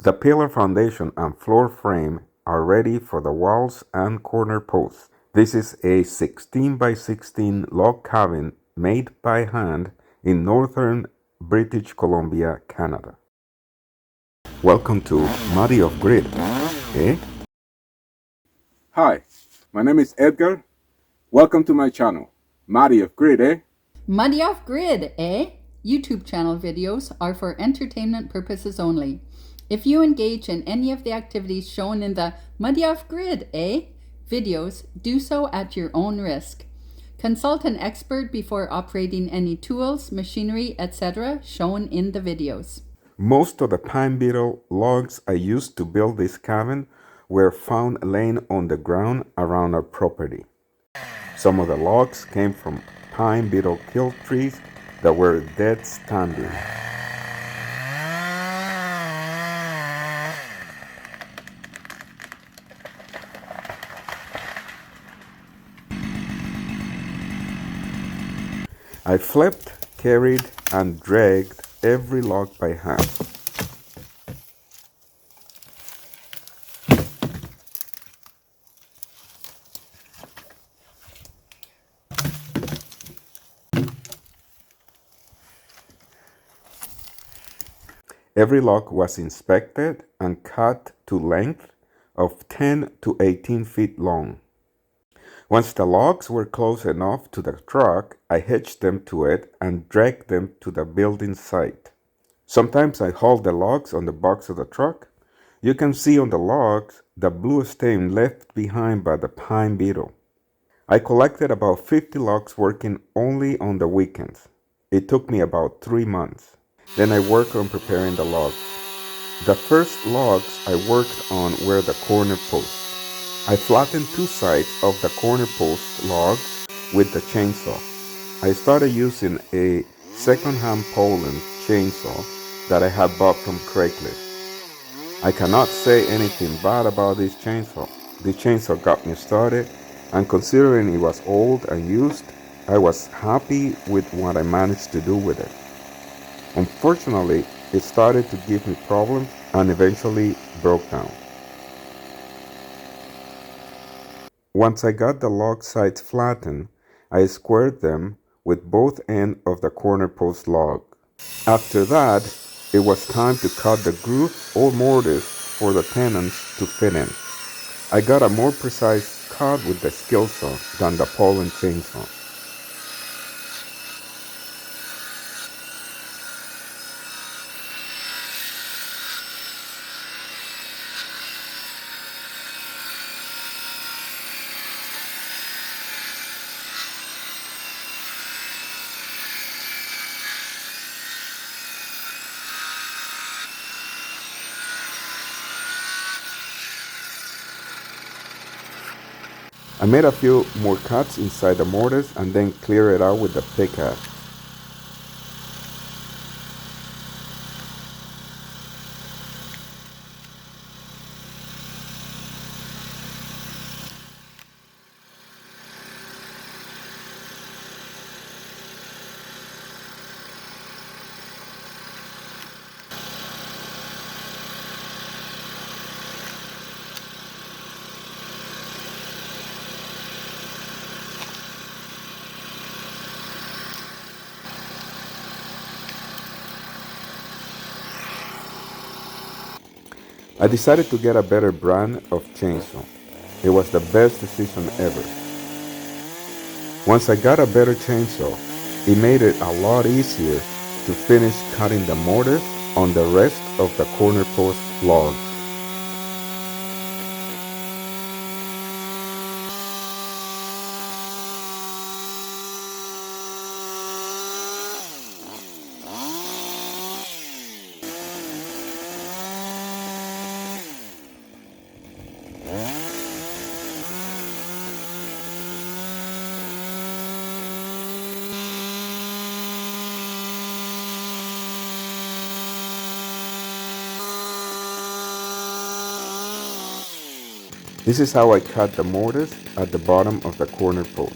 The pillar foundation and floor frame are ready for the walls and corner posts. This is a 16 by 16 log cabin made by hand in northern British Columbia, Canada. Welcome to Muddy of Grid, eh? Hi, my name is Edgar. Welcome to my channel, Muddy of Grid, eh? Muddy Off Grid, eh? YouTube channel videos are for entertainment purposes only. If you engage in any of the activities shown in the Muddy Off Grid, eh? videos, do so at your own risk. Consult an expert before operating any tools, machinery, etc. shown in the videos. Most of the pine beetle logs I used to build this cabin were found laying on the ground around our property. Some of the logs came from pine beetle kill trees that were dead standing. I flipped, carried, and dragged every log by hand. Every log was inspected and cut to length of 10 to 18 feet long. Once the logs were close enough to the truck, I hitched them to it and dragged them to the building site. Sometimes I hauled the logs on the box of the truck. You can see on the logs the blue stain left behind by the pine beetle. I collected about 50 logs working only on the weekends. It took me about 3 months. Then I worked on preparing the logs. The first logs I worked on were the corner posts. I flattened two sides of the corner post logs with the chainsaw. I started using a second-hand Poland chainsaw that I had bought from Craigslist. I cannot say anything bad about this chainsaw. The chainsaw got me started, and considering it was old and used, I was happy with what I managed to do with it. Unfortunately, it started to give me problems and eventually broke down. Once I got the log sides flattened, I squared them with both ends of the corner post log. After that, it was time to cut the grooves or mortise for the tenons to fit in. I got a more precise cut with the skill saw than the Poland chainsaw. I made a few more cuts inside the mortise and then clear it out with the pickaxe. I decided to get a better brand of chainsaw. It was the best decision ever. Once I got a better chainsaw, it made it a lot easier to finish cutting the mortise on the rest of the corner post logs. This is how I cut the mortise at the bottom of the corner post.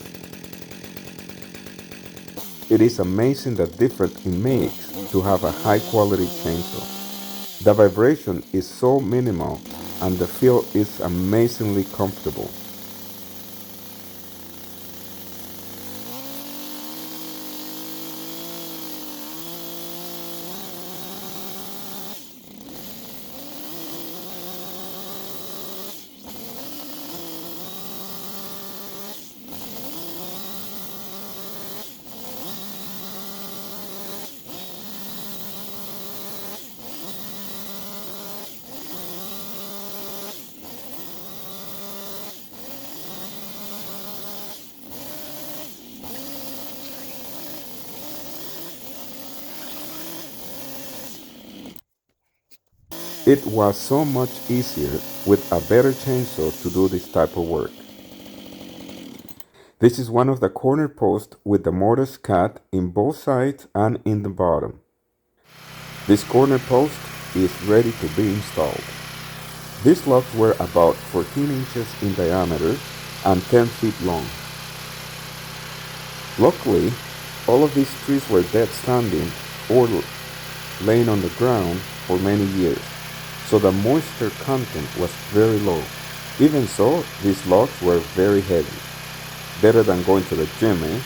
It is amazing the difference it makes to have a high quality chainsaw. The vibration is so minimal and the feel is amazingly comfortable. It was so much easier with a better chainsaw to do this type of work. This is one of the corner posts with the mortise cut in both sides and in the bottom. This corner post is ready to be installed. These logs were about 14 inches in diameter and 10 feet long. Luckily, all of these trees were dead standing or laying on the ground for many years, so the moisture content was very low. Even so, these logs were very heavy. Better than going to the gym, eh?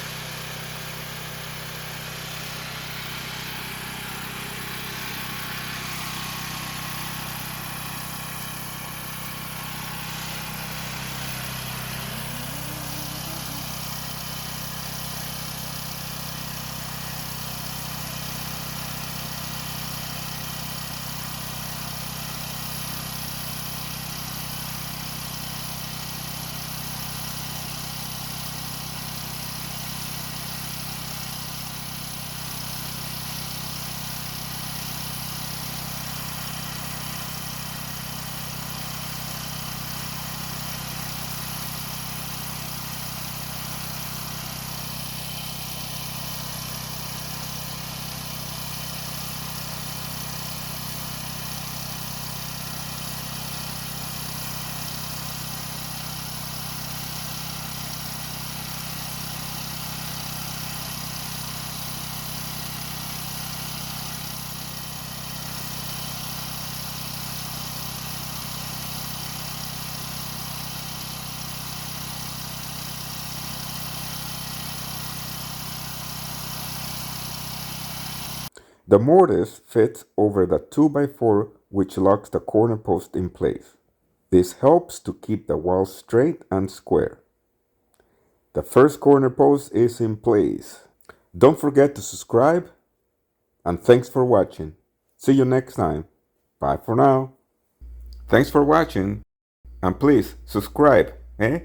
The mortise fits over the 2x4 which locks the corner post in place. This helps to keep the wall straight and square. The first corner post is in place. Don't forget to subscribe and thanks for watching. See you next time. Bye for now. Thanks for watching and please subscribe, eh?